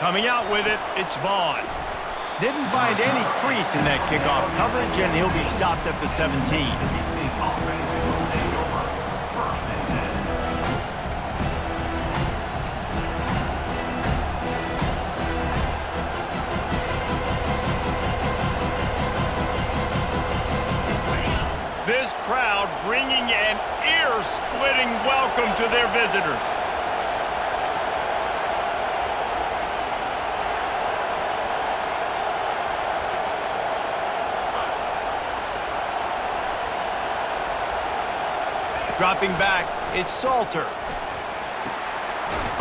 Coming out with it, it's Vaughn. Didn't find any crease in that kickoff coverage, and he'll be stopped at the 17. This crowd bringing an ear-splitting welcome to their visitors. Dropping back, it's Salter.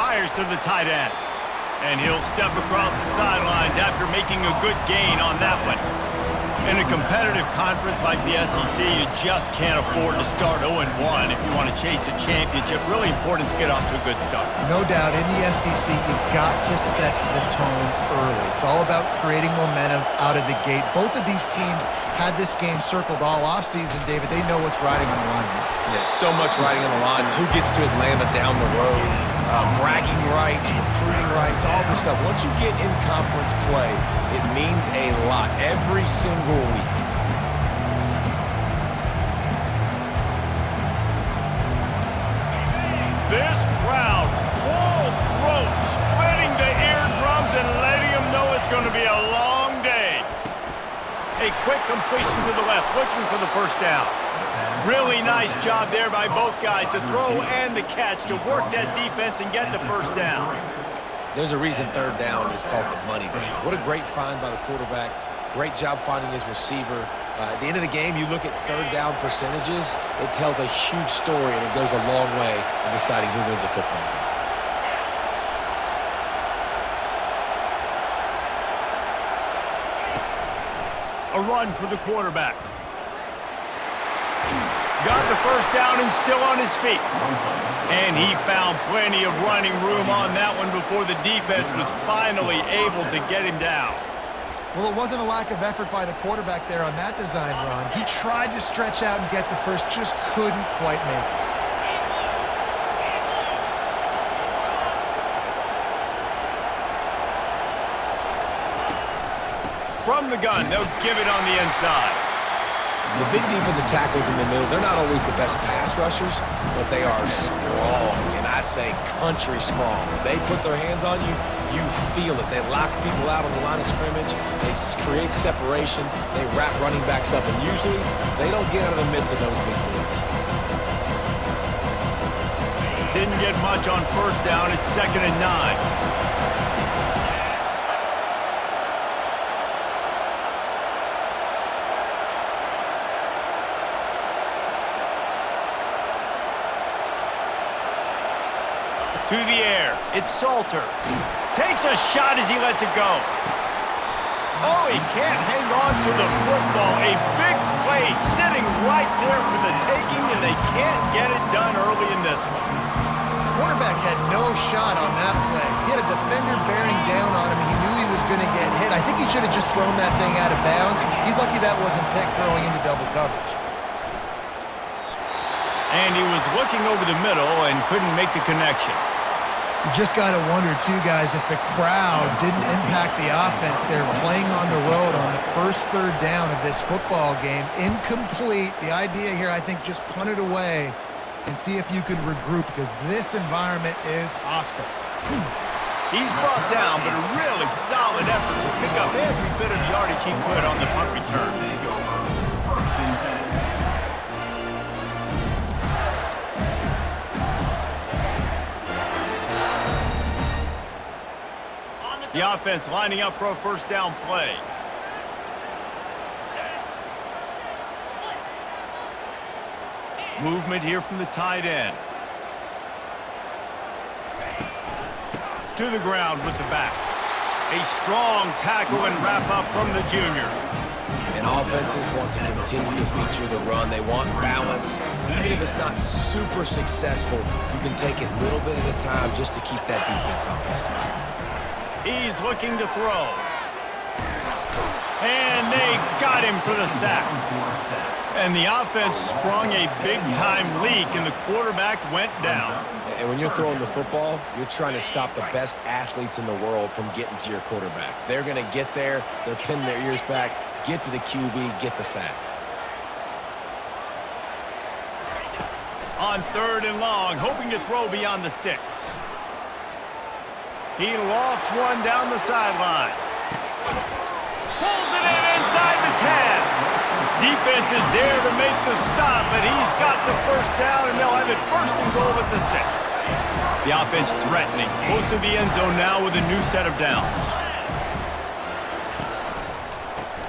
Fires to the tight end. And he'll step across the sidelines after making a good gain on that one. In a competitive conference like the SEC, you just can't afford to start 0-1 if you want to chase a championship. Really important to get off to a good start. No doubt, in the SEC, you've got to set the tone early. It's all about creating momentum out of the gate. Both of these teams had this game circled all offseason, David. They know what's riding on the line here. Yeah, so much riding on the line. Who gets to Atlanta down the road? Bragging rights, recruiting rights, all this stuff. Once you get in conference play, it means a lot every single week. This crowd, full throat, splitting the eardrums and letting them know it's going to be a long day. A quick completion to the left, looking for the first down. Really nice job there by both guys to throw and the catch to work that defense and get the first down. There's a reason third down is called the money down. What a great find by the quarterback. Great job finding his receiver. At the end of the game, you look at third down percentages, it tells a huge story, and it goes a long way in deciding who wins a football game. A run for the quarterback. Got the first down and still on his feet. And he found plenty of running room on that one before the defense was finally able to get him down. Well, it wasn't a lack of effort by the quarterback there on that design run. He tried to stretch out and get the first, just couldn't quite make it. From the gun, they'll give it on the inside. The big defensive tackles in the middle, they're not always the best pass rushers, but they are strong, and I say country strong. When they put their hands on you, you feel it. They lock people out on the line of scrimmage. They create separation. They wrap running backs up, and usually they don't get out of the midst of those big boys. Didn't get much on first down. It's 2nd and 9. To the air, it's Salter. Takes a shot as he lets it go. Oh, he can't hang on to the football. A big play sitting right there for the taking, and they can't get it done early in this one. The quarterback had no shot on that play. He had a defender bearing down on him. He knew he was going to get hit. I think he should have just thrown that thing out of bounds. He's lucky that wasn't picked throwing into double coverage. And he was looking over the middle and couldn't make the connection. You just got to wonder, too, guys, if the crowd didn't impact the offense. They're playing on the road on the first third down of this football game. Incomplete. The idea here, I think, just punt it away and see if you could regroup, because this environment is hostile. He's brought down, but a really solid effort to pick up every bit of yardage he could on the punt return. The offense lining up for a first down play. Movement here from the tight end. To the ground with the back. A strong tackle and wrap up from the junior. And offenses want to continue to feature the run. They want balance. Even if it's not super successful, you can take it a little bit at a time just to keep that defense honest. He's looking to throw. And they got him for the sack. And the offense sprung a big-time leak, and the quarterback went down. And when you're throwing the football, you're trying to stop the best athletes in the world from getting to your quarterback. They're going to get there. They're pinning their ears back, get to the QB, get the sack. On 3rd and long, hoping to throw beyond the sticks. He lofts one down the sideline. Pulls it in inside the 10. Defense is there to make the stop, but he's got the first down, and they'll have it 1st and goal at the 6. The offense threatening, close to the end zone now with a new set of downs.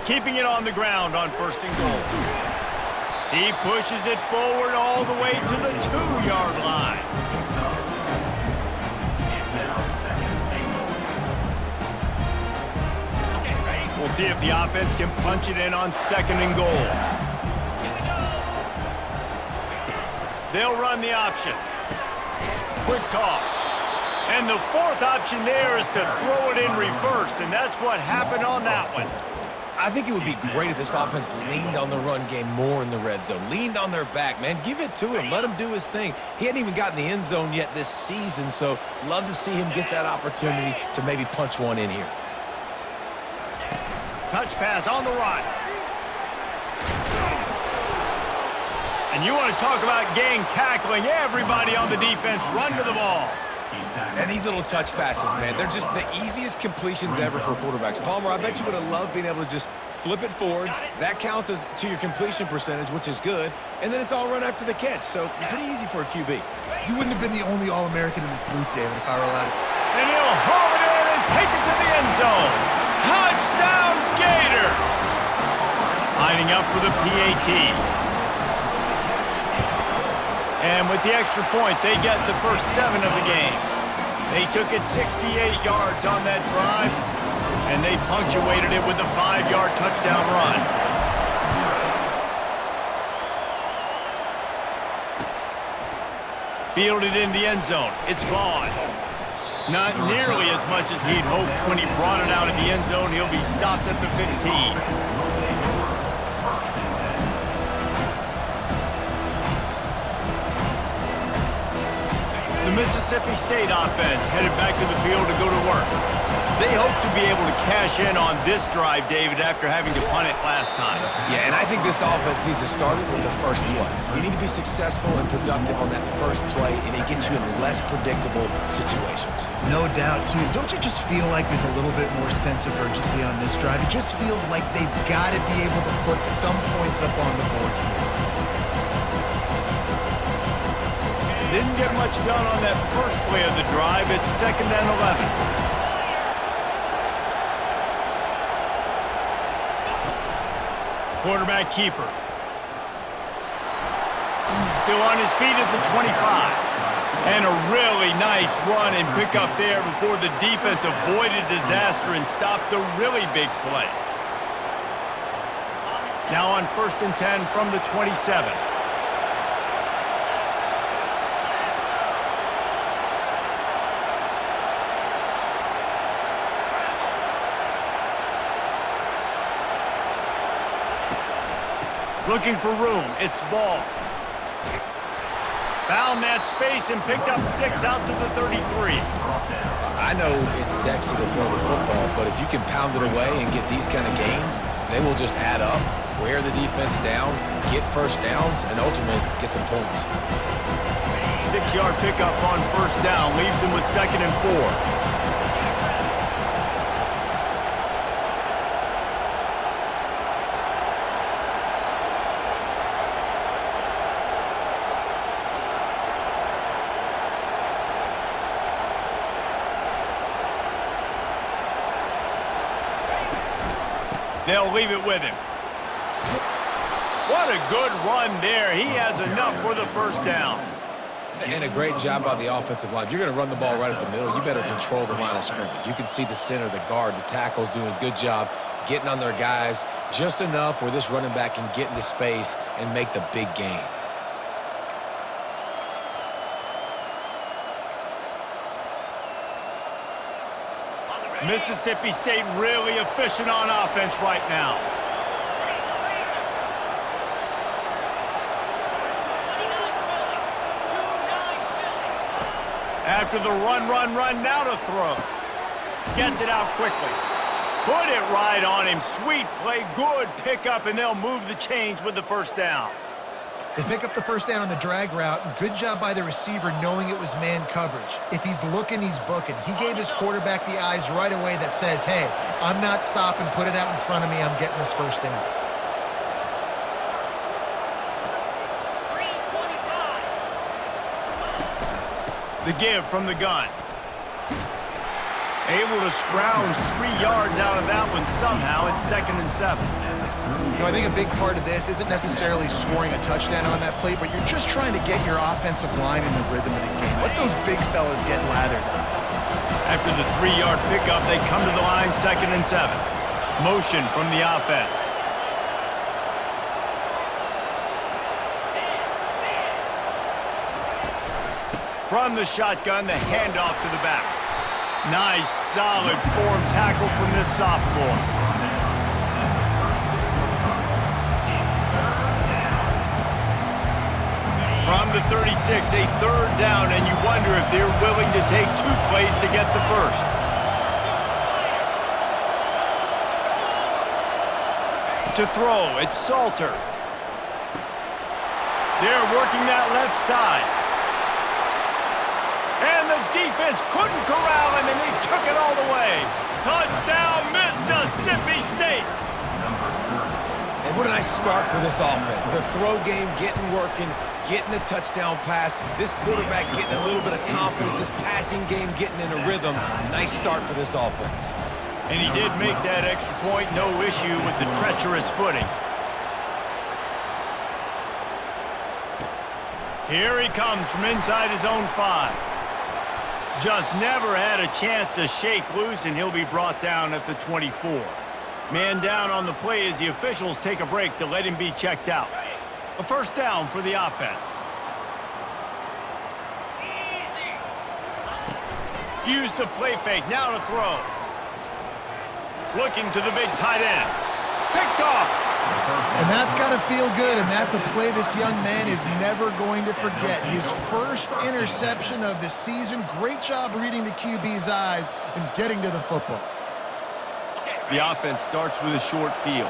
Keeping it on the ground on 1st and goal. He pushes it forward all the way to the 2-yard line. We'll see if the offense can punch it in on 2nd and goal. They'll run the option. Quick toss. And the 4th option there is to throw it in reverse, and that's what happened on that one. I think it would be great if this offense leaned on the run game more in the red zone. Leaned on their back, man. Give it to him. Let him do his thing. He hadn't even gotten the end zone yet this season, so love to see him get that opportunity to maybe punch one in here. Touch pass on the run. And you want to talk about gang tackling. Everybody on the defense run to the ball. And these little touch passes, man, they're just the easiest completions ever for quarterbacks. Palmer, I bet you would have loved being able to just flip it forward. That counts as to your completion percentage, which is good. And then it's all run after the catch, so pretty easy for a QB. You wouldn't have been the only All-American in this booth, David, if I were allowed to. And he'll haul it in and take it to the end zone. Touchdown, Gators! Lining up for the PAT. And with the extra point, they get the first 7 of the game. They took it 68 yards on that drive, and they punctuated it with a 5-yard touchdown run. Fielded in the end zone. It's Vaughn. Not nearly as much as he'd hoped when he brought it out of the end zone. He'll be stopped at the 15. The Mississippi State offense headed back to the field to go to work. They hope to be able to cash in on this drive, David, after having to punt it last time. Yeah, and I think this offense needs to start it with the first play. You need to be successful and productive on that first play, and it gets you in less predictable situations. No doubt, too. Don't you just feel like there's a little bit more sense of urgency on this drive? It just feels like they've got to be able to put some points up on the board here. Didn't get much done on that first play of the drive. It's 2nd and 11. Quarterback keeper. Still on his feet at the 25. And a really nice run and pick up there before the defense avoided disaster and stopped the really big play. Now on 1st and 10 from the 27. Looking for room. It's Ball. Found that space and picked up 6 out to the 33. I know it's sexy to throw the football, but if you can pound it away and get these kind of gains, they will just add up, wear the defense down, get first downs, and ultimately get some points. 6-yard pickup on 1st down leaves them with 2nd and 4. They'll leave it with him. What a good run there. He has enough for the first down. And a great job by the offensive line. If you're going to run the ball right at the middle, you better control the line of scrimmage. You can see the center, the guard, the tackles doing a good job getting on their guys just enough where this running back can get into space and make the big gain. Mississippi State really efficient on offense right now. After the run, now to throw. Gets it out quickly. Put it right on him. Sweet play, good pickup, and they'll move the chains with the first down. They pick up the first down on the drag route. Good job by the receiver knowing it was man coverage. If he's looking, he's booking. He gave his quarterback the eyes right away that says, hey, I'm not stopping. Put it out in front of me. I'm getting this first down. The give from the gun. Able to scrounge 3 yards out of that one somehow. It's 2nd and 7. You know, I think a big part of this isn't necessarily scoring a touchdown on that play, but you're just trying to get your offensive line in the rhythm of the game. Let those big fellas get lathered up. After the 3-yard pickup, they come to the line, 2nd and 7. Motion from the offense. From the shotgun, the handoff to the back. Nice, solid form tackle from this sophomore. From the 36, a 3rd down, and you wonder if they're willing to take 2 plays to get the first. To throw, it's Salter. They're working that left side. And the defense couldn't corral him, and they took it all the way. Touchdown, Mississippi State. And what a nice start for this offense. The throw game getting working, getting the touchdown pass. This quarterback getting a little bit of confidence. This passing game getting in a rhythm. Nice start for this offense. And he did make that extra point, no issue with the treacherous footing. Here he comes from inside his own 5. Just never had a chance to shake loose, and he'll be brought down at the 24. Man down on the play as the officials take a break to let him be checked out. A first down for the offense. Use the play fake, now to throw. Looking to the big tight end. Picked off. And that's got to feel good, and that's a play this young man is never going to forget. His first interception of the season. Great job reading the QB's eyes and getting to the football. The offense starts with a short field.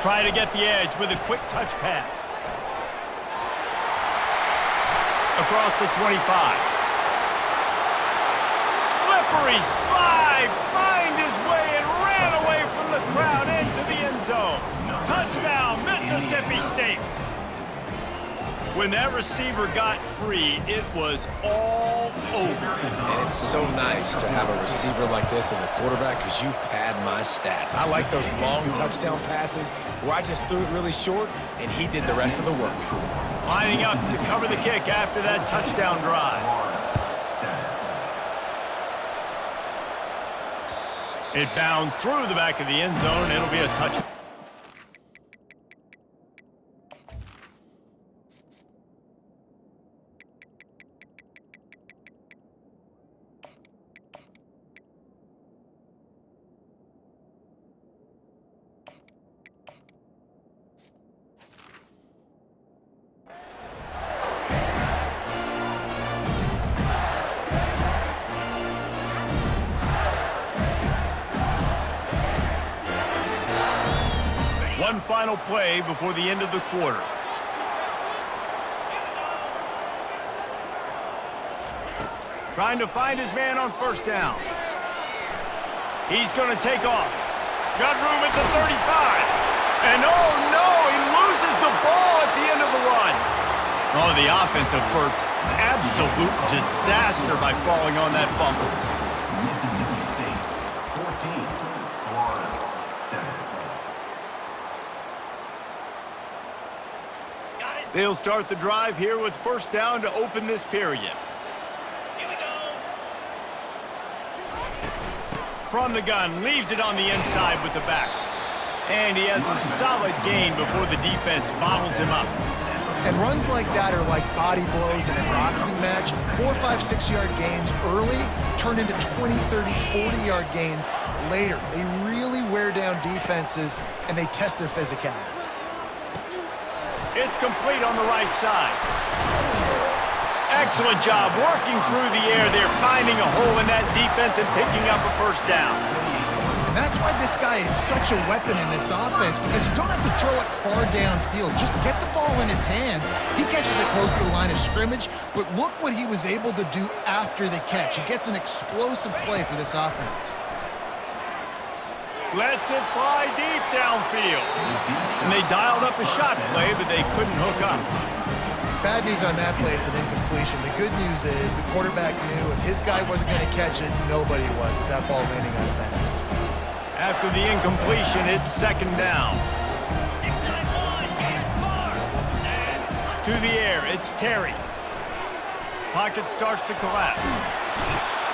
Try to get the edge with a quick touch pass. Across the 25. Slippery slide, find his way and ran away from the crowd into the end zone. Touchdown, Mississippi State. When that receiver got free, it was all over. And it's so nice to have a receiver like this as a quarterback because you pad my stats. I like those long touchdown passes where I just threw it really short and he did the rest of the work. Lining up to cover the kick after that touchdown drive. It bounds through the back of the end zone. It'll be a touchdown. One final play before the end of the quarter. Trying to find his man on first down. He's going to take off. Got room at the 35. And oh no, he loses the ball at the end of the run. Oh, the offense averts absolute disaster by falling on that fumble. Mississippi State, 14, Florida, 7. They'll start the drive here with first down to open this period. Here we go. From the gun, leaves it on the inside with the back. And he has a solid gain before the defense bottles him up. And runs like that are like body blows in a boxing match. 4, 5, 6 yard gains early turn into 20, 30, 40-yard gains later. They really wear down defenses, and they test their physicality. It's complete on the right side. Excellent job working through the air there, finding a hole in that defense and picking up a first down. And that's why this guy is such a weapon in this offense, because you don't have to throw it far downfield. Just get the ball in his hands. He catches it close to the line of scrimmage, but look what he was able to do after the catch. He gets an explosive play for this offense. Lets it fly deep downfield. And they dialed up a shot play, but they couldn't hook up. Bad news on that play, it's an incompletion. The good news is the quarterback knew if his guy wasn't going to catch it, nobody was, with that ball landing out of bounds. After the incompletion, it's second down. 691, game score. To the air, it's Terry. Pocket starts to collapse.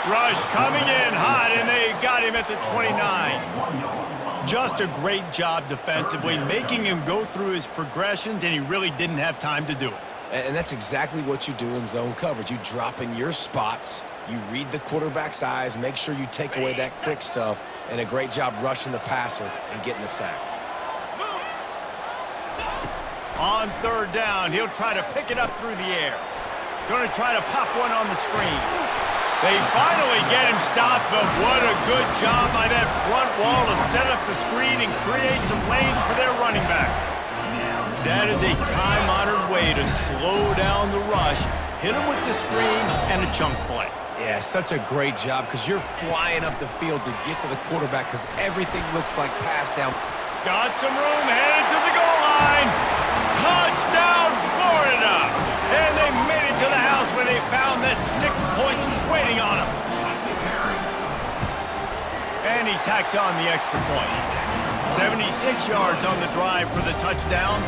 Rush coming in hot, and they got him at the 29. Just a great job defensively, making him go through his progressions, and he really didn't have time to do it. And that's exactly what you do in zone coverage. You drop in your spots, you read the quarterback's eyes, make sure you take away that quick stuff, and a great job rushing the passer and getting the sack. On third down, he'll try to pick it up through the air. Going to try to pop one on the screen. They finally get him stopped, but what a good job by that front wall to set up the screen and create some lanes for their running back. That is a time-honored way to slow down the rush, hit him with the screen, and a chunk play. Yeah, such a great job because you're flying up the field to get to the quarterback because everything looks like pass down. Got some room, headed to the goal line. Touchdown, Florida! And they made it to the house when they found that 6 points waiting on them. And he tacks on the extra point. 76 yards on the drive for the touchdown,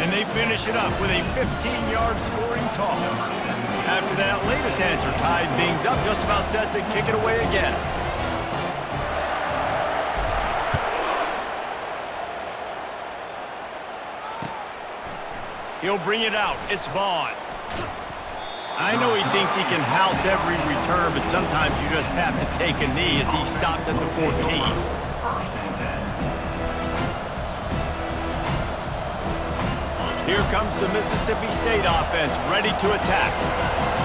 and they finish it up with a 15-yard scoring toss. After that latest answer tied things up, just about set to kick it away again. He'll bring it out. It's Vaughn. I know he thinks he can house every return, but sometimes you just have to take a knee as he stopped at the 14. First and 10. Here comes the Mississippi State offense, ready to attack.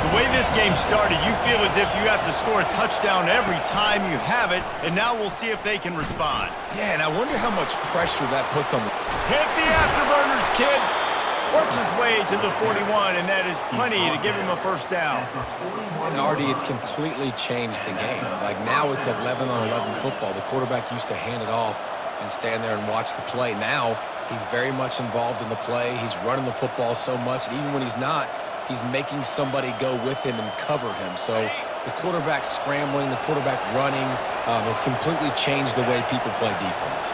The way this game started, you feel as if you have to score a touchdown every time you have it, and now we'll see if they can respond. Yeah, and I wonder how much pressure that puts on the... Hit the afterburners, kid! Works his way to the 41, and that is plenty to give him a first down. And Artie, it's completely changed the game. Like now it's 11-on-11 football. The quarterback used to hand it off and stand there and watch the play. Now he's very much involved in the play. He's running the football so much, and even when he's not, he's making somebody go with him and cover him. So the quarterback scrambling, the quarterback running has completely changed the way people play defense.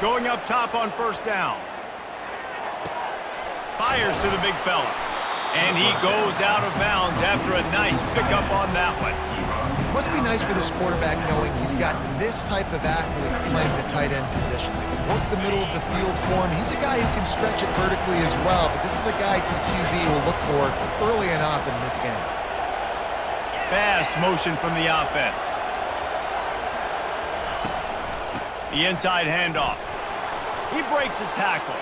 Going up top on first down. Fires to the big fella. And he goes out of bounds after a nice pickup on that one. Must be nice for this quarterback knowing he's got this type of athlete playing the tight end position. They can work the middle of the field for him. He's a guy who can stretch it vertically as well, but this is a guy the QB will look for early and often in this game. Fast motion from the offense. The inside handoff. He breaks a tackle.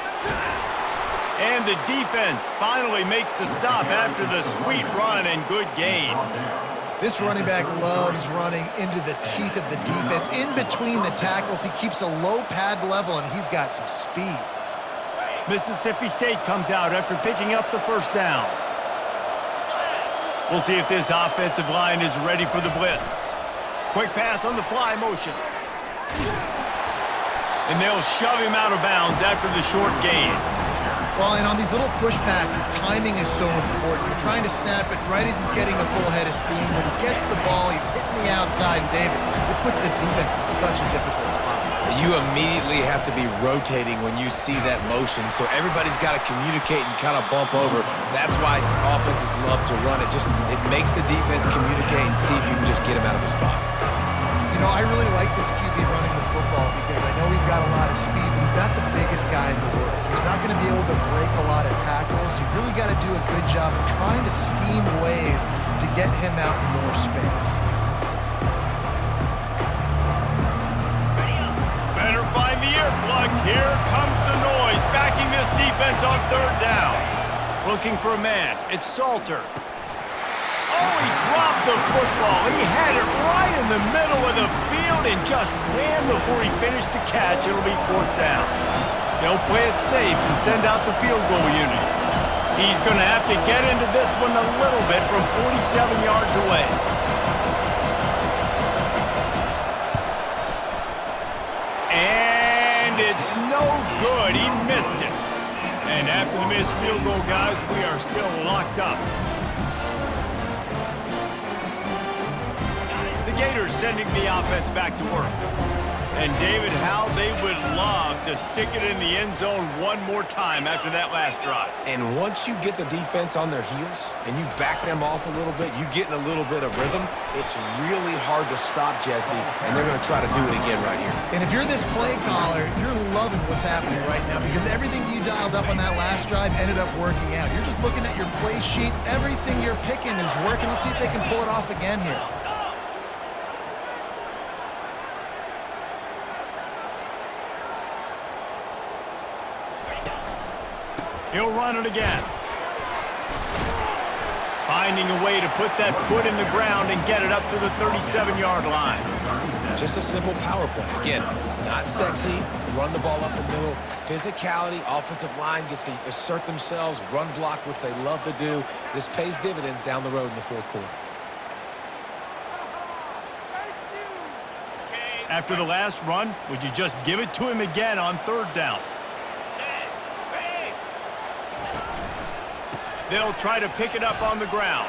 And the defense finally makes the stop after the sweet run and good gain. This running back loves running into the teeth of the defense. In between the tackles, he keeps a low pad level, and he's got some speed. Mississippi State comes out after picking up the first down. We'll see if this offensive line is ready for the blitz. Quick pass on the fly motion. And they'll shove him out of bounds after the short gain. Well, and on these little push passes, timing is so important. You're trying to snap it right as he's getting a full head of steam. When he gets the ball, he's hitting the outside, and David, it puts the defense in such a difficult spot. You immediately have to be rotating when you see that motion, so everybody's got to communicate and kind of bump over. That's why offenses love to run it. It makes the defense communicate and see if you can just get him out of the spot. You know, I really like this QB running the football because I know he's He's got a lot of speed, but he's not the biggest guy in the world. So he's not going to be able to break a lot of tackles. You really got to do a good job of trying to scheme ways to get him out in more space. Better find the earplugs. Here comes the noise, backing this defense on third down. Looking for a man. It's Salter. Oh, he dropped the football. He had it right in the middle of the field and just ran before he finished the catch. It'll be fourth down. They'll play it safe and send out the field goal unit. He's going to have to get into this one a little bit from 47 yards away. And it's no good. He missed it. And after the missed field goal, guys, we are still locked up. The Gators sending the offense back to work. And David, how they would love to stick it in the end zone one more time after that last drive. And once you get the defense on their heels and you back them off a little bit, you get in a little bit of rhythm, it's really hard to stop, Jesse, and they're going to try to do it again right here. And if you're this play caller, you're loving what's happening right now because everything you dialed up on that last drive ended up working out. You're just looking at your play sheet. Everything you're picking is working. Let's see if they can pull it off again here. He'll run it again. Finding a way to put that foot in the ground and get it up to the 37-yard line. Just a simple power play. Again, not sexy, run the ball up the middle. Physicality, offensive line gets to assert themselves, run block, which they love to do. This pays dividends down the road in the fourth quarter. After the last run, would you just give it to him again on third down? They'll try to pick it up on the ground.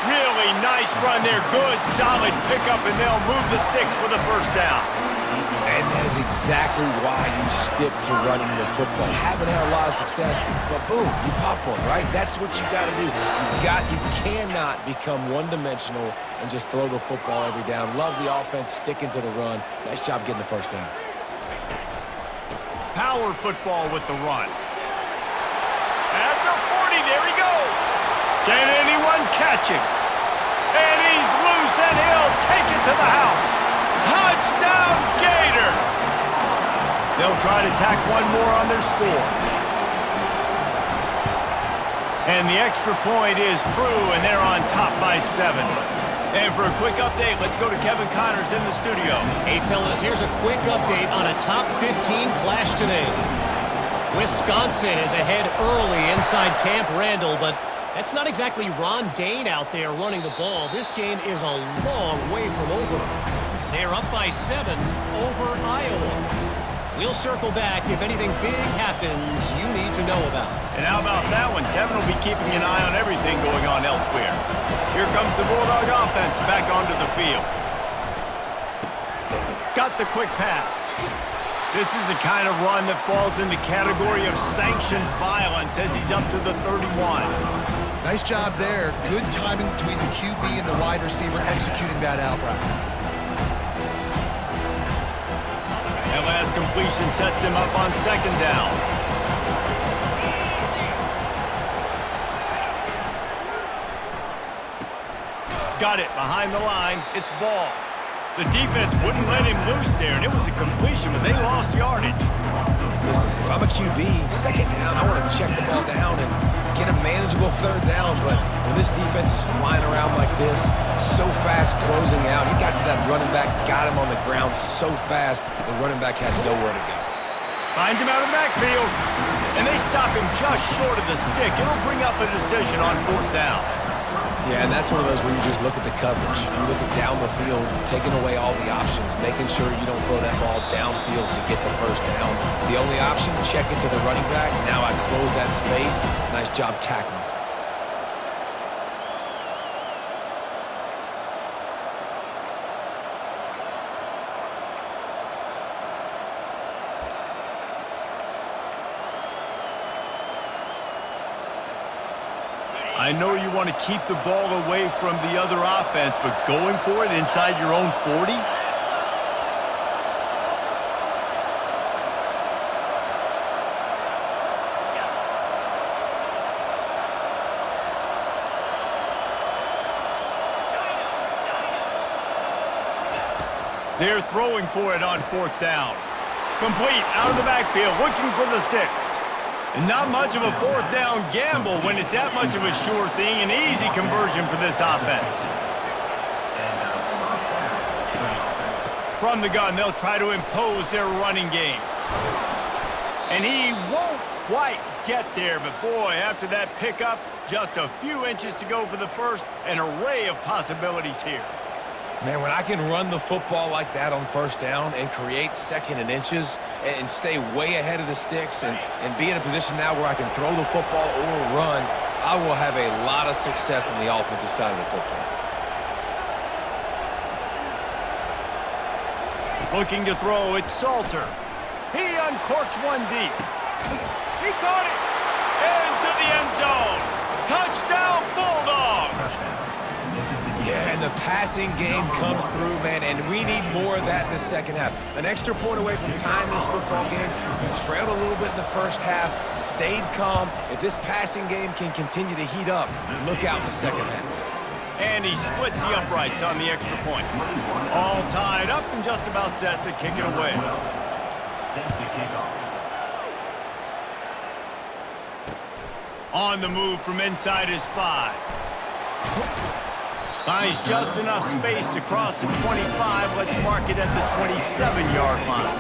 Really nice run there. Good, solid pickup, and they'll move the sticks with a first down. And that is exactly why you stick to running the football. Haven't had a lot of success, but boom, you pop one, right? That's what you got to do. You cannot become one-dimensional and just throw the football every down. Love the offense, sticking to the run. Nice job getting the first down. Power football with the run. At the 40, there he goes. Can anyone catch him? And he's loose, and he'll take it to the house. Touchdown, Gators! They'll try to tack one more on their score. And the extra point is true, and they're on top by 7. And for a quick update, let's go to Kevin Connors in the studio. Hey, fellas, here's a quick update on a top 15 clash today. Wisconsin is ahead early inside Camp Randall, but that's not exactly Ron Dane out there running the ball. This game is a long way from over. They're up by 7 over Iowa. We'll circle back if anything big happens you need to know about. And how about that one? Kevin will be keeping an eye on everything going on elsewhere. Here comes the Bulldog offense back onto the field. Got the quick pass. This is the kind of run that falls in the category of sanctioned violence as he's up to the 31. Nice job there. Good timing between the QB and the wide receiver executing that out route. That last completion sets him up on second down. Got it behind the line. It's ball. The defense wouldn't let him loose there, and it was a completion, but they lost yardage. Listen, if I'm a QB, second down, I want to check the ball down and get a manageable third down, but when this defense is flying around like this, so fast closing out, he got to that running back, got him on the ground so fast, the running back had nowhere to go. Finds him out of the backfield, and they stop him just short of the stick. It'll bring up a decision on fourth down. Yeah, and that's one of those where you just look at the coverage. You look at down the field, taking away all the options, making sure you don't throw that ball downfield to get the first down. The only option, check it to the running back. Now I close that space. Nice job tackling. I know you want to keep the ball away from the other offense, but going for it inside your own 40? They're throwing for it on 4th down. Complete out of the backfield, looking for the sticks. And not much of a 4th down gamble when it's that much of a sure thing, an easy conversion for this offense. From the gun, they'll try to impose their running game. And he won't quite get there, but boy, after that pickup, just a few inches to go for the first, an array of possibilities here. Man, when I can run the football like that on 1st down and create 2nd and inches and stay way ahead of the sticks and be in a position now where I can throw the football or run, I will have a lot of success on the offensive side of the football. Looking to throw, it's Salter. He uncorks one deep. He caught it into the end zone. Touchdown, Bulldogs! Yeah, and the passing game comes through, man, and we need more of that in the 2nd half. An extra point away from tying this football game. You trailed a little bit in the 1st half, stayed calm. If this passing game can continue to heat up, look out in the 2nd half. And he splits the uprights on the extra point. All tied up and just about set to kick it away. On the move from inside his 5. Finds just enough space to cross the 25. Let's mark it at the 27-yard line.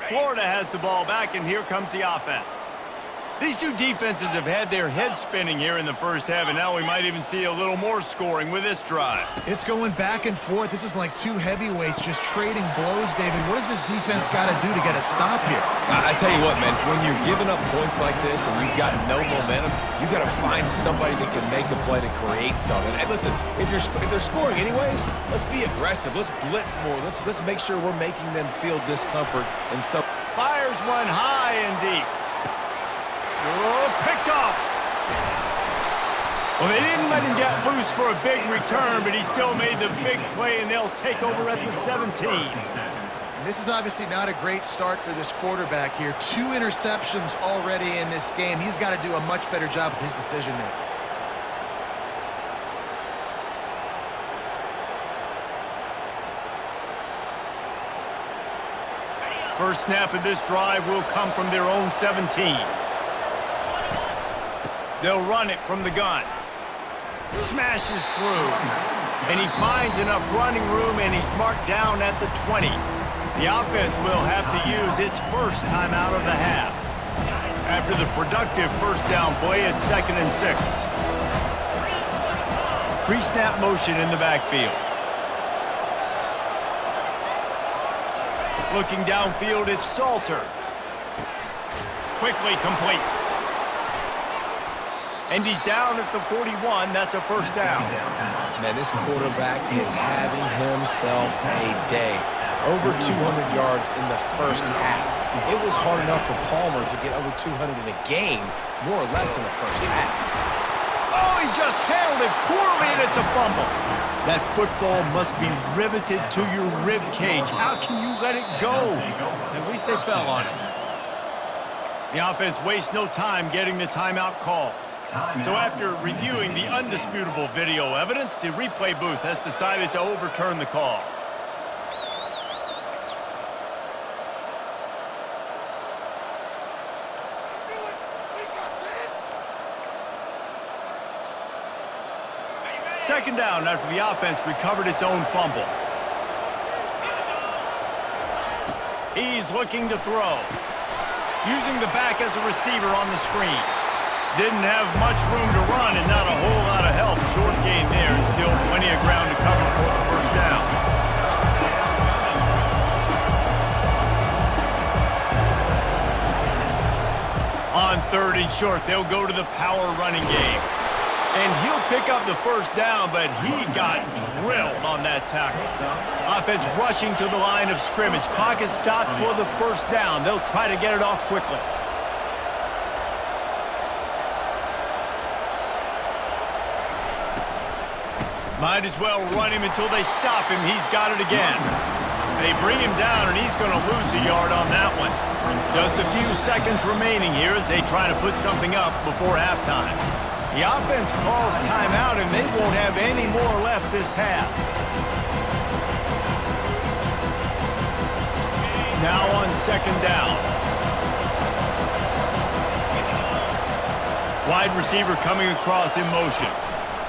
Florida has the ball back, and here comes the offense. These two defenses have had their heads spinning here in the 1st half, and now we might even see a little more scoring with this drive. It's going back and forth. This is like two heavyweights just trading blows, David. What does this defense got to do to get a stop here? I tell you what, man, when you're giving up points like this and you've got no momentum, you got to find somebody that can make a play to create something. And listen, if they're scoring anyways, let's be aggressive. Let's blitz more. Let's make sure we're making them feel discomfort. And so fires one high and deep. Oh, picked off. Well, they didn't let him get loose for a big return, but he still made the big play, and they'll take over at the 17. And this is obviously not a great start for this quarterback here. 2 interceptions already in this game. He's got to do a much better job with his decision-making. First snap of this drive will come from their own 17. They'll run it from the gun. Smashes through. And he finds enough running room, and he's marked down at the 20. The offense will have to use its first timeout of the half. After the productive 1st down play, it's 2nd and 6. Pre-snap motion in the backfield. Looking downfield, it's Salter. Quickly complete. And he's down at the 41. That's a 1st down. Man, this quarterback is having himself a day. Over 200 yards in the 1st half. It was hard enough for Palmer to get over 200 in a game, more or less in the 1st half. Oh, he just handled it poorly, and it's a fumble. That football must be riveted to your rib cage. How can you let it go? At least they fell on it. The offense wastes no time getting the timeout call. So after reviewing the undisputable video evidence, the replay booth has decided to overturn the call. Second down after the offense recovered its own fumble. He's looking to throw. Using the back as a receiver on the screen. Didn't have much room to run and not a whole lot of help. Short gain there and still plenty of ground to cover for the 1st down. On 3rd and short, they'll go to the power running game. And he'll pick up the 1st down, but he got drilled on that tackle. Offense rushing to the line of scrimmage. Clock is stopped for the 1st down. They'll try to get it off quickly. Might as well run him until they stop him. He's got it again. They bring him down, and he's going to lose a yard on that one. Just a few seconds remaining here as they try to put something up before halftime. The offense calls timeout, and they won't have any more left this half. Now on second down. Wide receiver coming across in motion.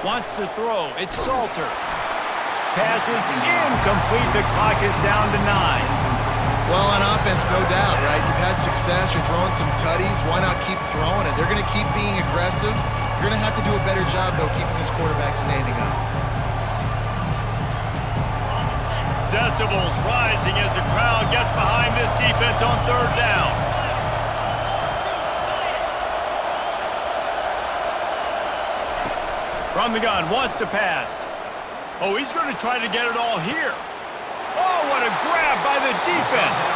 Wants to throw. It's Salter. Passes incomplete. The clock is down to 9. Well, on offense, no doubt, right? You've had success. You're throwing some tutties. Why not keep throwing it? They're going to keep being aggressive. You're going to have to do a better job, though, keeping this quarterback standing up. Decibels rising as the crowd gets behind this defense on third down. From the gun, wants to pass. Oh, he's going to try to get it all here. Oh, what a grab by the defense.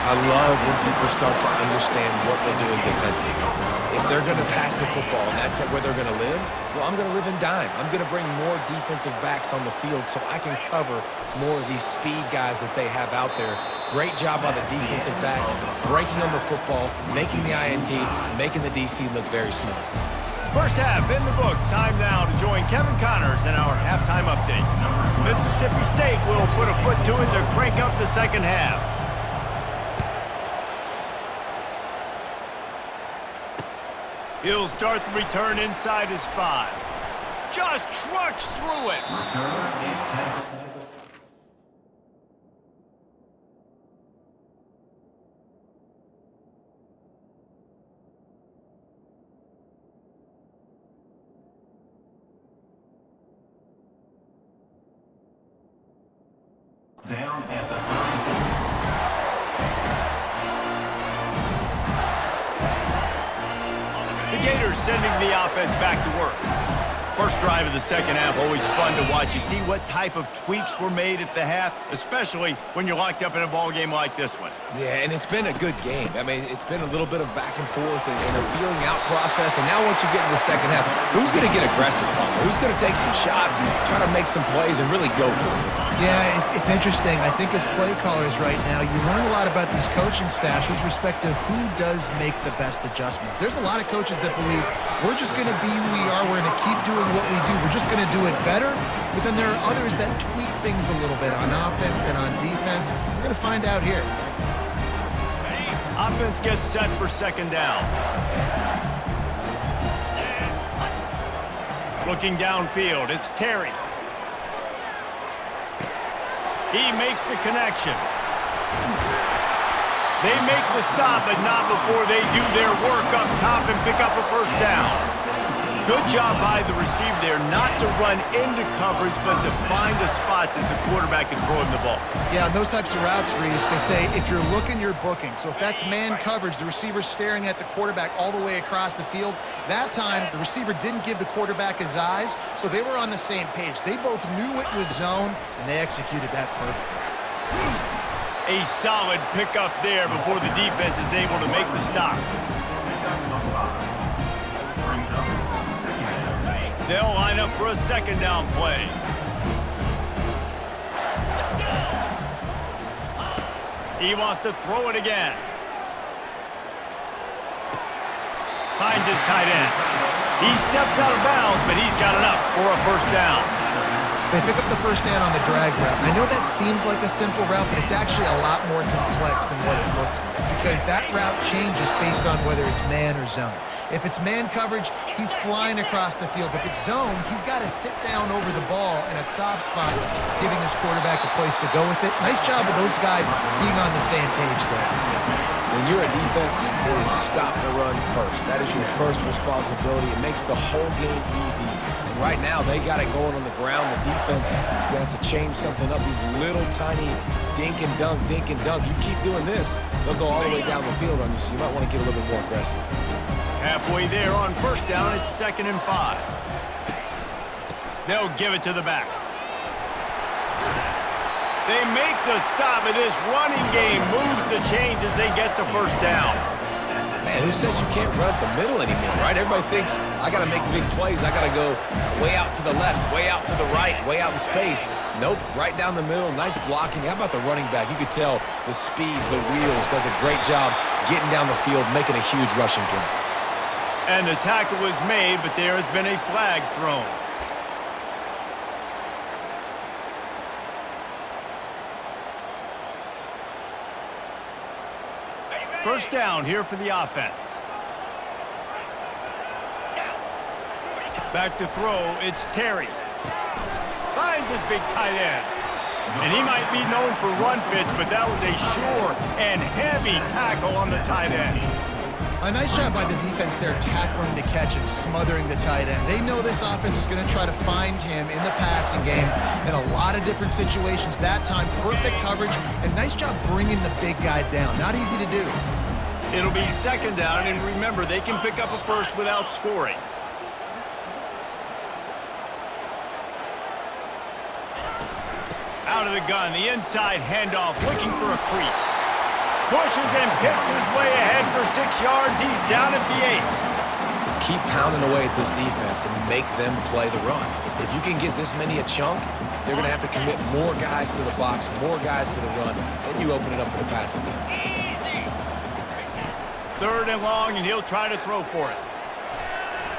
I love when people start to understand what we're doing defensively. If they're going to pass the football and that's where they're going to live, well, I'm going to live in dime. I'm going to bring more defensive backs on the field so I can cover more of these speed guys that they have out there. Great job by the defensive back, breaking on the football, making the INT, making the DC look very smart. First half in the books. Time now to join Kevin Connors in our halftime update. Mississippi State will put a foot to it to crank up the second half. He'll start the return inside his 5. Just trucks through it. Return is tackled. Down at the 30. The Gators sending the offense back to work. First drive of the second half, always fun to watch. You see what type of tweaks were made at the half, especially when you're locked up in a ball game like this one. Yeah, and it's been a good game. I mean, it's been a little bit of back and forth and a feeling out process. And now once you get in the second half, who's going to get aggressive, Palmer? Who's going to take some shots and try to make some plays and really go for it? Yeah, it's interesting. I think as play callers right now, you learn a lot about these coaching staffs with respect to who does make the best adjustments. There's a lot of coaches that believe we're just going to be who we are. We're going to keep doing what we do. We're just going to do it better. But then there are others that tweak things a little bit on offense and on defense. We're going to find out here. Offense gets set for second down. Looking downfield, it's Terry. He makes the connection. They make the stop, but not before they do their work up top and pick up a first down. Good job by the receiver there not to run into coverage, but to find a spot that the quarterback can throw him the ball. Yeah, on those types of routes, Reese, they say if you're looking, you're booking. So if that's man coverage, the receiver's staring at the quarterback all the way across the field. That time, the receiver didn't give the quarterback his eyes, so they were on the same page. They both knew it was zone, and they executed that perfectly. A solid pickup there before the defense is able to make the stop. They'll line up for a second down play. He wants to throw it again. Finds his tight end. He steps out of bounds, but he's got enough for a first down. They pick up the first down on the drag route. I know that seems like a simple route, but it's actually a lot more complex than what it looks like because that route changes based on whether it's man or zone. If it's man coverage, he's flying across the field. If it's zone, he's got to sit down over the ball in a soft spot, giving his quarterback a place to go with it. Nice job of those guys being on the same page there. When you're a defense, it is stop the run first. That is your first responsibility. It makes the whole game easy. And right now, they got it going on the ground. The defense is going to have to change something up. These little tiny dink and dunk, dink and dunk. You keep doing this, they'll go all the way down the field on you, so you might want to get a little bit more aggressive. Halfway there on first down, it's 2nd and 5. They'll give it to the back. They make the stop, and this running game moves the chains as they get the first down. Man, who says you can't run up the middle anymore, right? Everybody thinks, I got to make big plays. I got to go way out to the left, way out to the right, way out in space. Nope, right down the middle. Nice blocking. How about the running back? You could tell the speed, the wheels, does a great job getting down the field, making a huge rushing play. And the tackle was made, but there has been a flag thrown. First down here for the offense. Back to throw, it's Terry. Finds his big tight end. And he might be known for run fits, but that was a sure and heavy tackle on the tight end. A nice job by the defense there, tackling the catch and smothering the tight end. They know this offense is going to try to find him in the passing game in a lot of different situations. That time, perfect coverage, and nice job bringing the big guy down. Not easy to do. It'll be second down, and remember, they can pick up a first without scoring. Out of the gun, the inside handoff, looking for a crease. Pushes and picks his way ahead for 6 yards. He's down at the 8. Keep pounding away at this defense and make them play the run. If you can get this many a chunk, they're going to have to commit more guys to the box, more guys to the run, then you open it up for the passing game. Third and long, and he'll try to throw for it.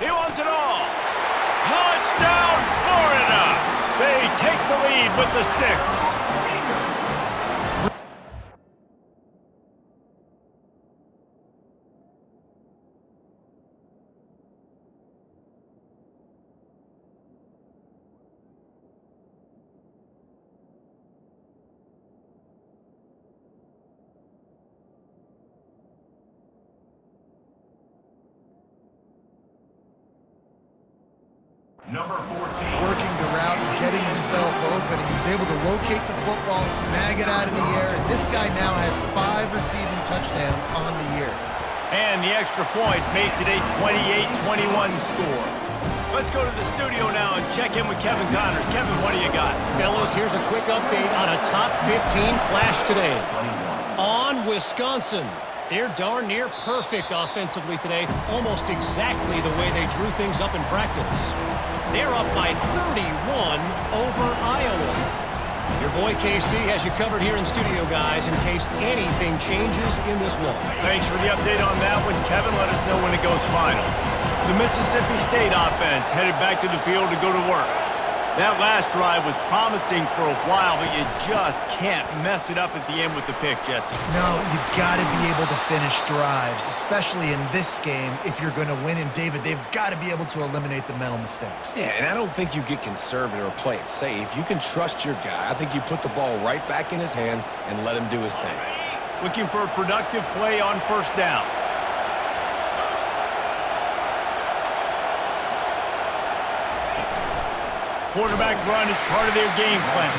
He wants it all. Touchdown, Florida! They take the lead with the 6. Number 14. Working the route and getting himself open. He was able to locate the football, snag it out of the air, and this guy now has 5 receiving touchdowns on the year. And the extra point makes it a 28-21 score. Let's go to the studio now and check in with Kevin Connors. Kevin, what do you got? Fellas, here's a quick update on a top 15 clash today. On Wisconsin. They're darn near perfect offensively today, almost exactly the way they drew things up in practice. They're up by 31 over Iowa. Your boy KC has you covered here in studio, guys, in case anything changes in this one. Thanks for the update on that one, Kevin. Let us know when it goes final. The Mississippi State offense headed back to the field to go to work. That last drive was promising for a while, but you just can't mess it up at the end with the pick, Jesse. No, you've got to be able to finish drives, especially in this game if you're going to win. And, David, they've got to be able to eliminate the mental mistakes. Yeah, and I don't think you get conservative or play it safe. You can trust your guy. I think you put the ball right back in his hands and let him do his thing. Looking for a productive play on first down. Quarterback run is part of their game plan.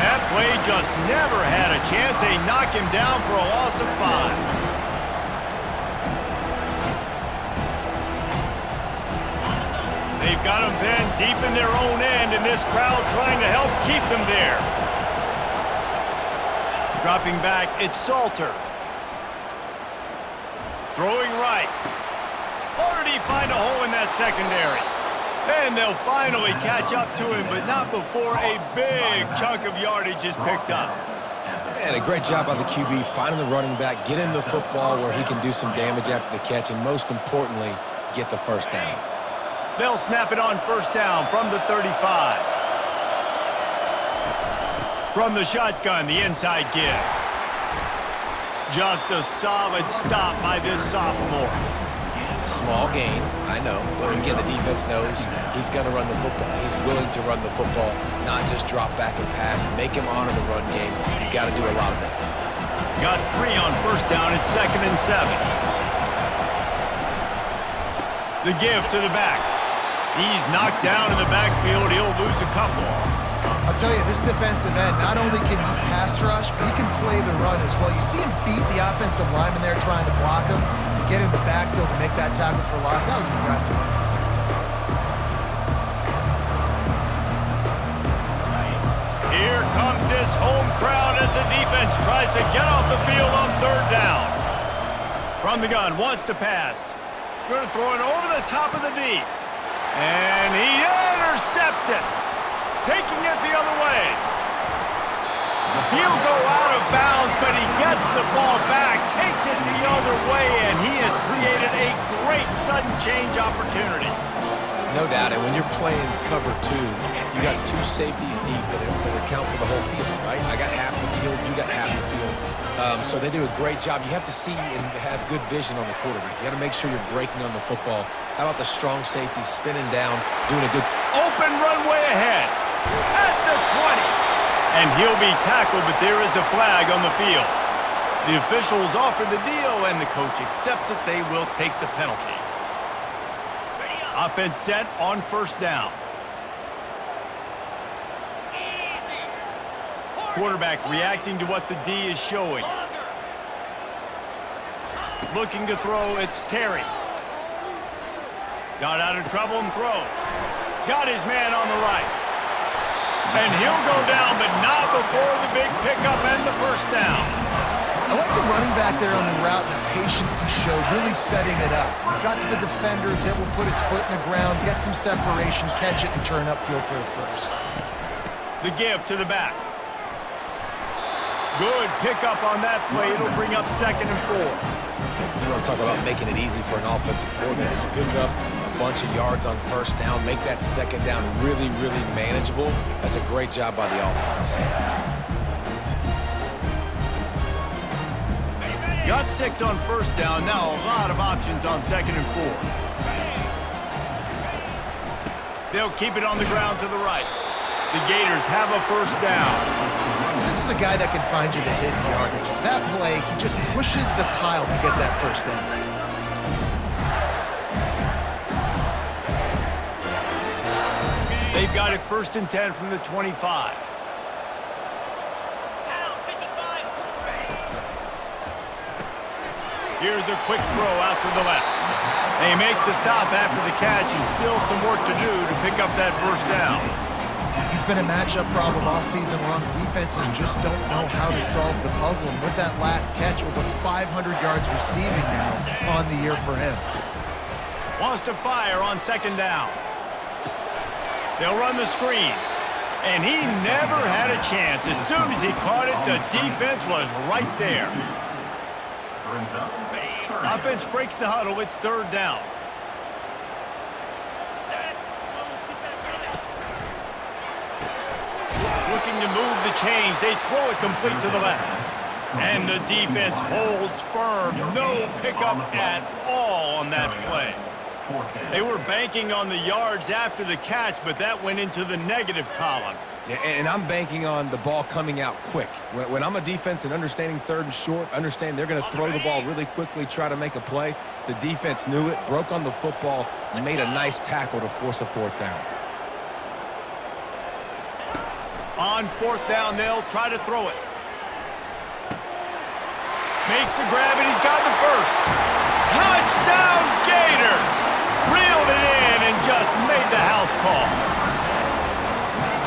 That play just never had a chance. They knock him down for a loss of 5. They've got him pinned deep in their own end, and this crowd trying to help keep them there. Dropping back, it's Salter. Throwing right. Or did he find a hole in that secondary? And they'll finally catch up to him, but not before a big chunk of yardage is picked up. Man, a great job by the QB, finding the running back, get him the football where he can do some damage after the catch, and most importantly, get the first down. They'll snap it on first down from the 35. From the shotgun, the inside give. Just a solid stop by this sophomore. Small gain, I know, but again, the defense knows he's going to run the football. He's willing to run the football, not just drop back and pass, make him honor the run game. You got to do a lot of this. Got 3 on first down. It's 2nd and 7. The give to the back. He's knocked down in the backfield. He'll lose a couple. I'll tell you, this defensive end, not only can he pass rush, but he can play the run as well. You see him beat the offensive lineman there trying to block him, get in the backfield to make that tackle for loss. That was impressive. Here comes this home crowd as the defense tries to get off the field on third down. From the gun, wants to pass. Going to throw it over the top of the D. And he intercepts it. Taking it the other way. He'll go out of bounds, but he gets the ball back, takes it the other way, and he has created a great sudden change opportunity. No doubt, and when you're playing cover two, you got two safeties deep that account for the whole field, right? I got half the field, you got half the field. So they do a great job. You have to see and have good vision on the quarterback. You got to make sure you're breaking on the football. How about the strong safety spinning down, doing a good open runway ahead at the 20. And he'll be tackled, but there is a flag on the field. The officials offer the deal, and the coach accepts it. They will take the penalty. Offense set on first down. Quarterback reacting to what the D is showing. Looking to throw, it's Terry. Got out of trouble and throws. Got his man on the right. And he'll go down, but not before the big pickup and the first down. I like the running back there on the route and the patience he showed, really setting it up. He got to the defender, was able to put his foot in the ground, get some separation, catch it, and turn upfield for the first. The give to the back. Good pickup on that play. It'll bring up 2nd and 4. You want to talk about making it easy for an offensive coordinator. You pick up a bunch of yards on first down, make that second down really, really manageable. That's a great job by the offense. Got 6 on first down. Now a lot of options on 2nd and 4. They'll keep it on the ground to the right. The Gators have a first down. This is a guy that can find you the hidden yardage. That play, he just pushes the pile to get that first down. They've got it 1st and 10 from the 25. Here's a quick throw out to the left. They make the stop after the catch, and still some work to do to pick up that first down. He's been a matchup problem all season long. Defenses just don't know how to solve the puzzle. And with that last catch, over 500 yards receiving now on the year for him. Wants to fire on 2nd down. They'll run the screen. And he never had a chance. As soon as he caught it, the defense was right there. Offense breaks the huddle. It's 3rd down. Looking to move the chains. They throw it complete to the left. And the defense holds firm. No pickup at all on that play. They were banking on the yards after the catch, but that went into the negative column. Yeah, and I'm banking on the ball coming out quick. When I'm a defense and understanding 3rd and short, understand they're going to throw the ball really quickly, try to make a play. The defense knew it, broke on the football, and made a nice tackle to force a 4th down. On 4th down, they'll try to throw it. Makes the grab, and he's got the first. Touchdown, Gators! Reeled it in and just made the house call.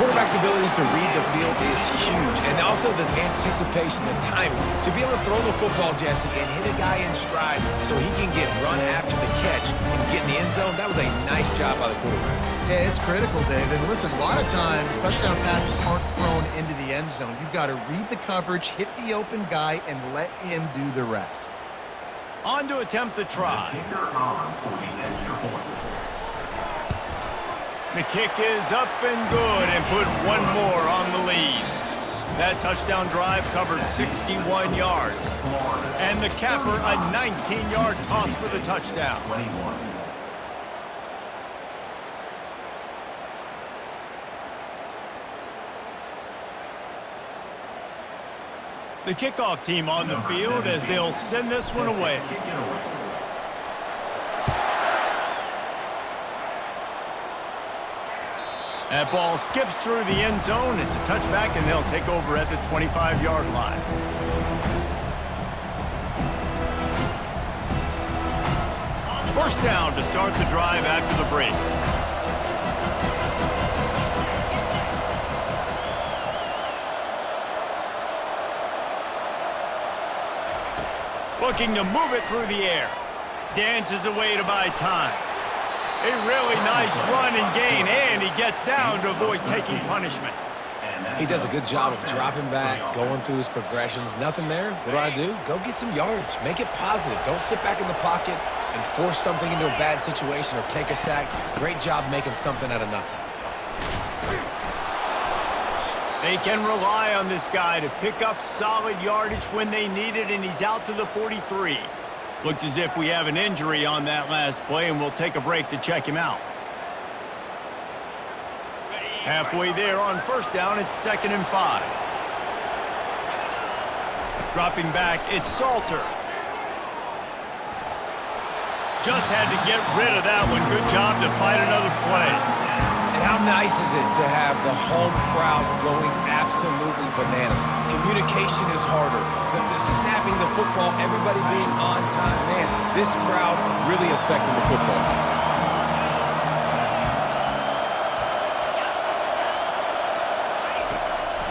Quarterback's abilities to read the field is huge, and also the anticipation, the timing. To be able to throw the football, Jesse, and hit a guy in stride so he can get run after the catch and get in the end zone, that was a nice job by the quarterback. Yeah, it's critical, Dave. And listen, a lot of times, touchdown passes aren't thrown into the end zone. You've got to read the coverage, hit the open guy, and let him do the rest. On to attempt the try. The kick is up and good and put one more on the lead. That touchdown drive covered 61 yards. And the capper, a 19-yard toss for the touchdown. The kickoff team on the field as they'll send this one away. That ball skips through the end zone. It's a touchback, and they'll take over at the 25-yard line. First down to start the drive after the break. Looking to move it through the air. Dances away to buy time. A really nice run and gain, and he gets down to avoid taking punishment. He does a good job of dropping back, going through his progressions. Nothing there. What do? Go get some yardage. Make it positive. Don't sit back in the pocket and force something into a bad situation or take a sack. Great job making something out of nothing. They can rely on this guy to pick up solid yardage when they need it, and he's out to the 43. Looks as if we have an injury on that last play, and we'll take a break to check him out. Halfway there on first down, it's 2nd and 5. Dropping back, it's Salter. Just had to get rid of that one. Good job to fight another play. And how nice is it to have the home crowd going absolutely bananas? Communication is harder. The snapping the football, everybody being on time. Man, this crowd really affecting the football game.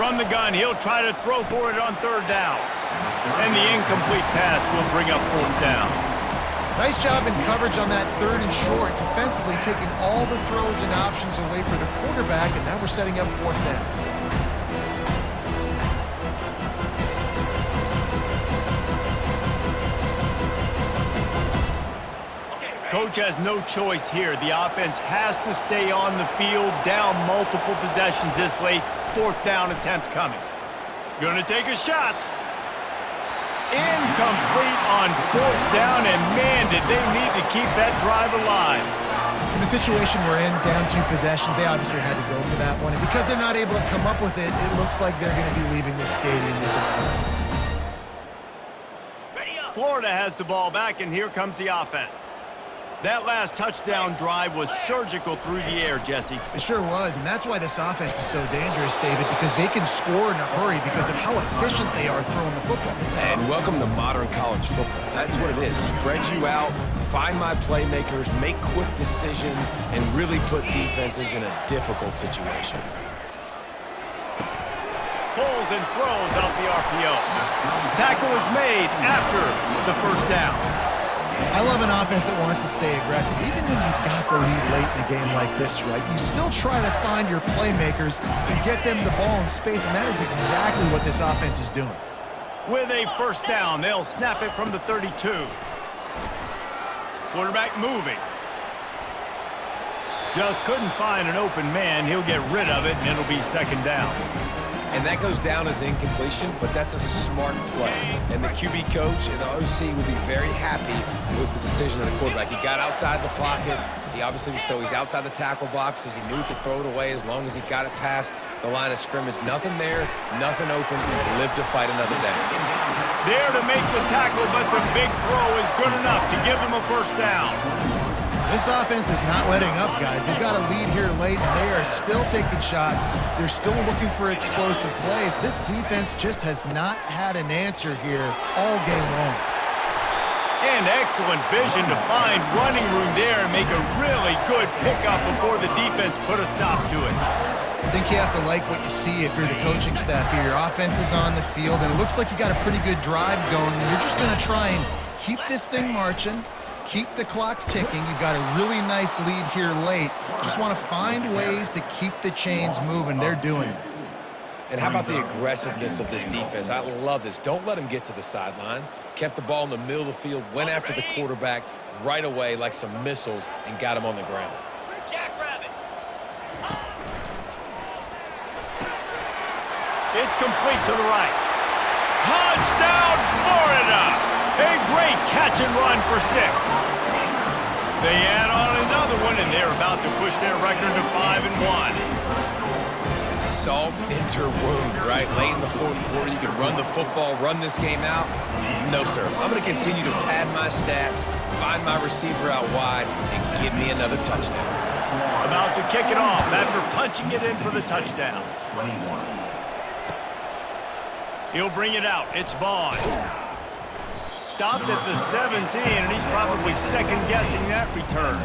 From the gun, he'll try to throw for it on 3rd down. And the incomplete pass will bring up 4th down. Nice job in coverage on that 3rd and short, defensively taking all the throws and options away for the quarterback, and now we're setting up 4th down. Coach has no choice here. The offense has to stay on the field, down multiple possessions this late. 4th down attempt coming. Gonna take a shot. Incomplete on 4th down, and man, did they need to keep that drive alive. In the situation we're in, down 2 possessions, they obviously had to go for that one. And because they're not able to come up with it, it looks like they're going to be leaving this stadium with it. Florida has the ball back, and here comes the offense. That last touchdown drive was surgical through the air, Jesse. It sure was, and that's why this offense is so dangerous, David, because they can score in a hurry because of how efficient they are throwing the football. And welcome to modern college football. That's what it is. Spread you out, find my playmakers, make quick decisions, and really put defenses in a difficult situation. Pulls and throws out the RPO. Tackle is made after the 1st down. I love an offense that wants to stay aggressive. Even when you've got the lead late in a game like this, right, you still try to find your playmakers and get them the ball in space, and that is exactly what this offense is doing. With a 1st down, they'll snap it from the 32. Quarterback moving. Just couldn't find an open man. He'll get rid of it, and it'll be 2nd down. And that goes down as an incompletion, but that's a smart play. And the QB coach and the OC will be very happy with the decision of the quarterback. He got outside the pocket. He's outside the tackle box as he knew he could throw it away as long as he got it past the line of scrimmage. Nothing there, nothing open. Live to fight another day. There to make the tackle, but the big throw is good enough to give them a 1st down. This offense is not letting up, guys. They've got a lead here late, and they are still taking shots. They're still looking for explosive plays. This defense just has not had an answer here all game long. And excellent vision to find running room there and make a really good pickup before the defense put a stop to it. I think you have to like what you see if you're the coaching staff here. Your offense is on the field, and it looks like you got a pretty good drive going, and you're just going to try and keep this thing marching. Keep the clock ticking. You've got a really nice lead here late. Just want to find ways to keep the chains moving. They're doing it. And how about the aggressiveness of this defense? I love this. Don't let them get to the sideline. Kept the ball in the middle of the field, went after the quarterback right away like some missiles and got him on the ground. It's complete to the right. Touchdown, Florida! A great catch and run for 6. They add on another one, and they're about to push their record to 5-1. Salt into her wound, right? Late in the 4th quarter, you can run the football, run this game out. No, sir. I'm going to continue to pad my stats, find my receiver out wide, and give me another touchdown. About to kick it off after punching it in for the touchdown. He'll bring it out. It's Vaughn. Stopped at the 17, and he's probably second-guessing that return.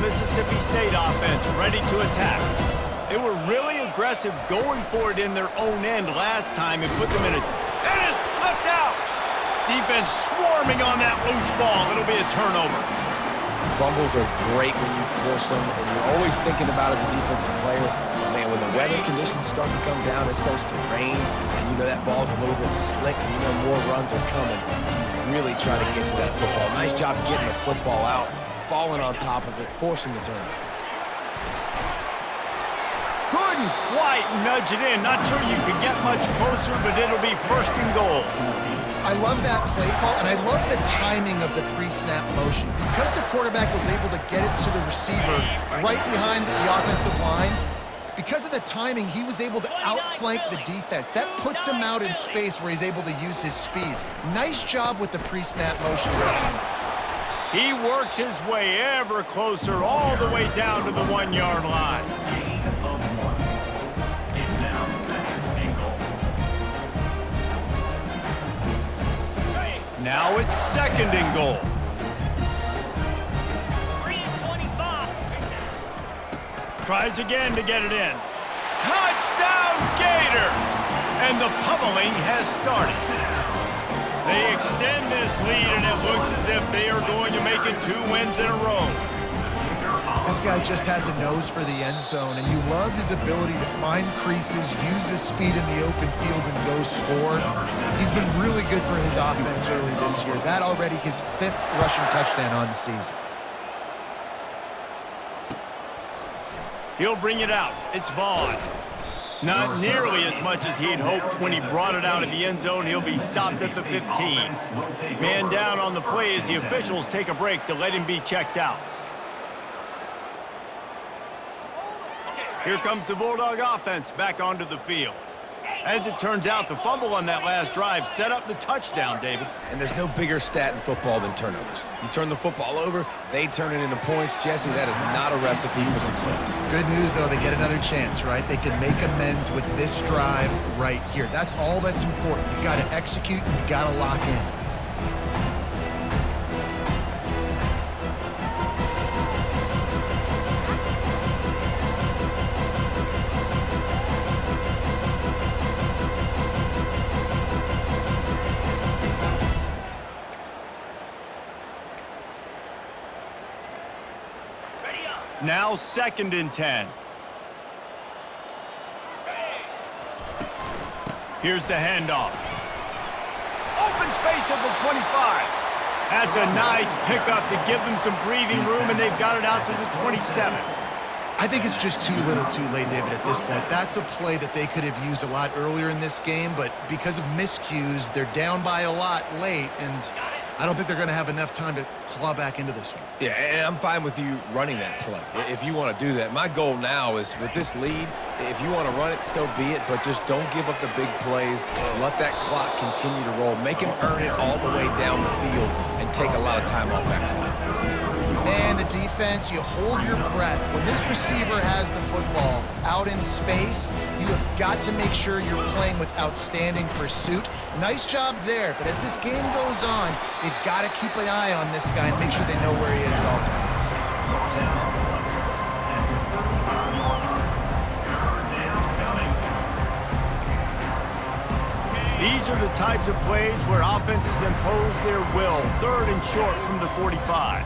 Mississippi State offense ready to attack. They were really aggressive going for it in their own end last time and put them in a... And it slipped out! Defense swarming on that loose ball. It'll be a turnover. Fumbles are great when you force them, and you're always thinking about as a defensive player, man, when the weather conditions start to come down, it starts to rain, and you know that ball's a little bit slick, and you know more runs are coming. You really try to get to that football. Nice job getting the football out, falling on top of it, forcing the turnover. Couldn't quite nudge it in. Not sure you could get much closer, but it'll be 1st and goal. I love that play call, and I love the timing of the pre-snap motion. Because the quarterback was able to get it to the receiver right behind the offensive line, because of the timing, he was able to outflank the defense. That puts him out in space where he's able to use his speed. Nice job with the pre-snap motion. He works his way ever closer all the way down to the 1-yard line. It's now 2nd and goal. Now it's 2nd and goal. 3:25. Tries again to get it in. Touchdown Gators! And the pummeling has started. They extend this lead, and it looks as if they are going to make it 2 wins in a row. This guy just has a nose for the end zone, and you love his ability to find creases, use his speed in the open field, and go score. He's been really good for his offense early this year. That already his 5th rushing touchdown on the season. He'll bring it out. It's Vaughn. Not nearly as much as he'd hoped when he brought it out of the end zone. He'll be stopped at the 15. Man down on the play as the officials take a break to let him be checked out. Here comes the Bulldog offense back onto the field. As it turns out, the fumble on that last drive set up the touchdown, David. And there's no bigger stat in football than turnovers. You turn the football over, they turn it into points. Jesse, that is not a recipe for success. Good news, though, they get another chance, right? They can make amends with this drive right here. That's all that's important. You've got to execute, and you've got to lock in. Now 2nd and 10. Here's the handoff. Open space at the 25. That's a nice pickup to give them some breathing room, and they've got it out to the 27. I think it's just too little too late, David, at this point. That's a play that they could have used a lot earlier in this game, but because of miscues, they're down by a lot late, and I don't think they're going to have enough time to claw back into this one. Yeah, and I'm fine with you running that play if you want to do that. My goal now is with this lead, if you want to run it, so be it, but just don't give up the big plays. Let that clock continue to roll. Make him earn it all the way down the field and take a lot of time off that clock. Man, the defense, you hold your breath. When this receiver has the football out in space, you have got to make sure you're playing with outstanding pursuit. Nice job there, but as this game goes on, they've got to keep an eye on this guy and make sure they know where he is at all times. These are the types of plays where offenses impose their will. 3rd and short from the 45.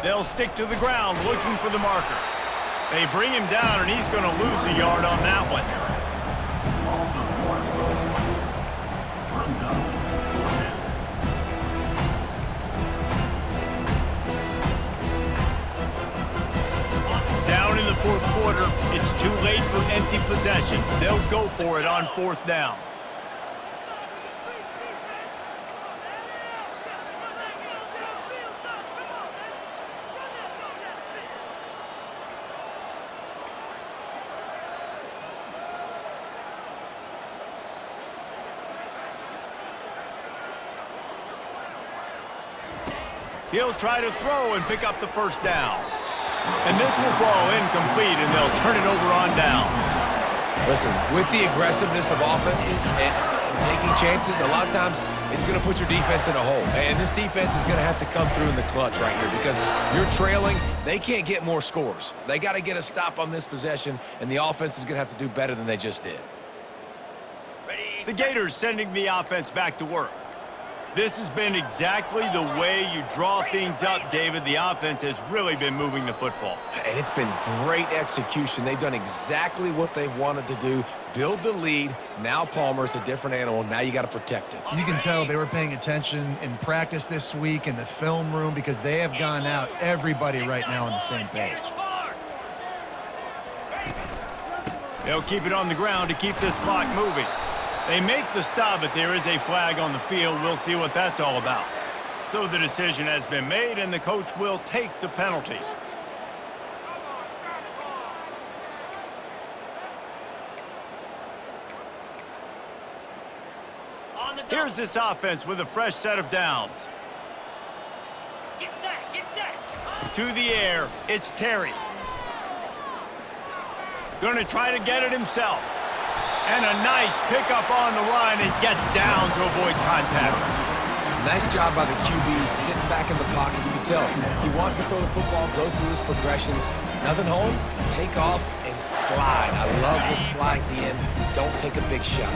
They'll stick to the ground looking for the marker. They bring him down, and he's going to lose a yard on that one. Down in the 4th quarter, it's too late for empty possessions. They'll go for it on 4th down. He'll try to throw and pick up the 1st down. And this will fall incomplete, and they'll turn it over on downs. Listen, with the aggressiveness of offenses, and taking chances, a lot of times it's going to put your defense in a hole. And this defense is going to have to come through in the clutch right here because you're trailing. They can't get more scores. They got to get a stop on this possession, and the offense is going to have to do better than they just did. The Gators sending the offense back to work. This has been exactly the way you draw things up, David. The offense has really been moving the football. And it's been great execution. They've done exactly what they've wanted to do. Build the lead. Now Palmer's a different animal. Now you got to protect him. You can tell they were paying attention in practice this week in the film room because they have gone out, everybody right now on the same page. They'll keep it on the ground to keep this clock moving. They make the stop, but there is a flag on the field. We'll see what that's all about. So the decision has been made, and the coach will take the penalty. Here's this offense with a fresh set of downs. Get set, get set. To the air, it's Terry. Gonna try to get it himself. And a nice pickup on the run and gets down to avoid contact. Nice job by the QB sitting back in the pocket. You can tell he wants to throw the football, go through his progressions. Nothing home, take off and slide. I love the slide at the end. Don't take a big shot.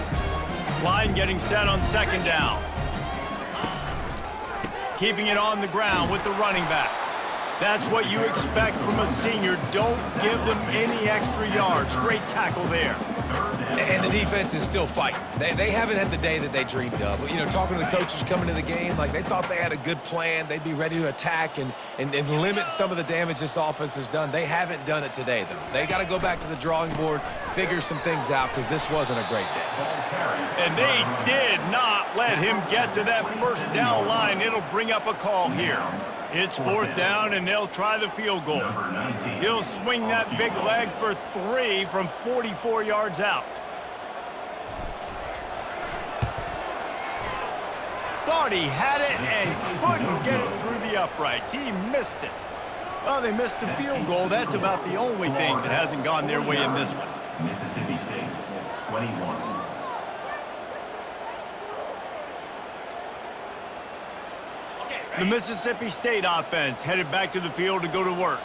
Line getting set on second down. Keeping it on the ground with the running back. That's what you expect from a senior. Don't give them any extra yards. Great tackle there. And the defense is still fighting. They haven't had the day that they dreamed of. You know, talking to the coaches coming to the game, like they thought they had a good plan. They'd be ready to attack and limit some of the damage this offense has done. They haven't done it today, though. They got to go back to the drawing board, figure some things out, because this wasn't a great day. And they did not let him get to that first down line. It'll bring up a call here. It's fourth down, and they'll try the field goal. He'll swing that big leg for 3 from 44 yards out. Thought he had it and couldn't get it through the uprights. He missed it. Well, they missed the field goal. That's about the only thing that hasn't gone their way in this one. Mississippi State, 21. The Mississippi State offense headed back to the field to go to work.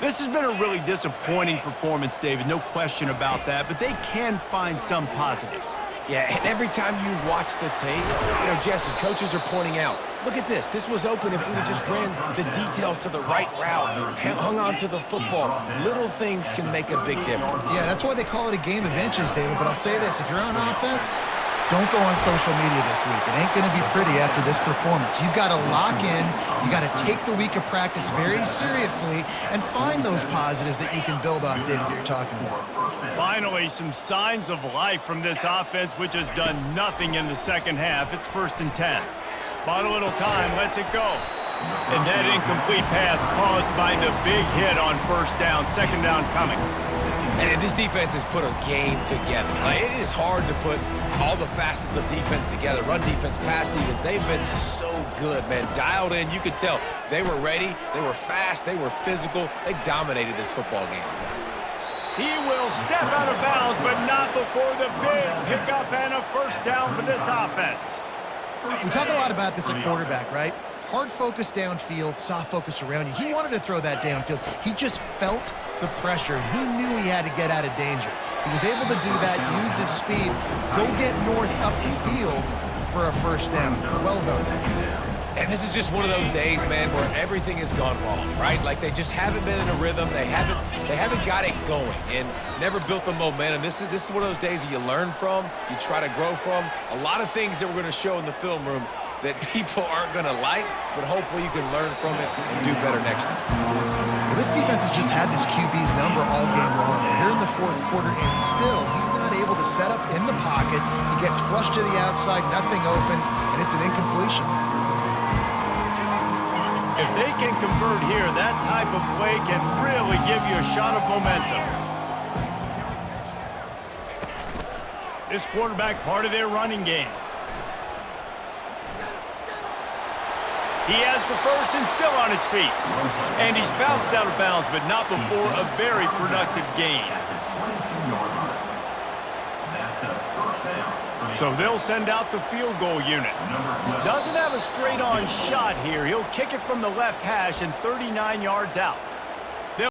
This has been a really disappointing performance, David, no question about that, but they can find some positives. Yeah, and every time you watch the tape, you know, Jesse, coaches are pointing out, look at this. This was open if we'd have just ran the details to the right route, hung on to the football. Little things can make a big difference. Yeah, that's why they call it a game of inches, David. But I'll say this, if you're on offense, don't go on social media this week. It ain't going to be pretty after this performance. You've got to lock in. You got to take the week of practice very seriously and find those positives that you can build off, David, that you're talking about. Finally, some signs of life from this offense, which has done nothing in the second half. It's 1st and 10. Bought a little time, lets it go. And that incomplete pass caused by the big hit on first down, second down coming. And this defense has put a game together. Like, it is hard to put all the facets of defense together. Run defense, pass defense. They've been so good, man. Dialed in. You could tell they were ready. They were fast. They were physical. They dominated this football game today. He will step out of bounds, but not before the big pickup and a first down for this offense. We talk a lot about this at quarterback, right? Hard focus downfield, soft focus around you. He wanted to throw that downfield. He just felt the pressure. He knew he had to get out of danger. He was able to do that, use his speed, go get north up the field for a first down. Well done. And this is just one of those days, man, where everything has gone wrong, right? Like they just haven't been in a rhythm. They haven't got it going and never built the momentum. This is one of those days that you learn from, you try to grow from. A lot of things that we're going to show in the film room that people aren't going to like, but hopefully you can learn from it and do better next time. Well, this defense has just had this QB's number all game long. We're here in the fourth quarter, and still he's not able to set up in the pocket. He gets flushed to the outside, nothing open, and it's an incompletion. If they can convert here, that type of play can really give you a shot of momentum. This quarterback part of their running game. He has the first and still on his feet. And he's bounced out of bounds, but not before a very productive gain. That's a first First down. So they'll send out the field goal unit. Doesn't have a straight-on shot here. He'll kick it from the left hash and 39 yards out.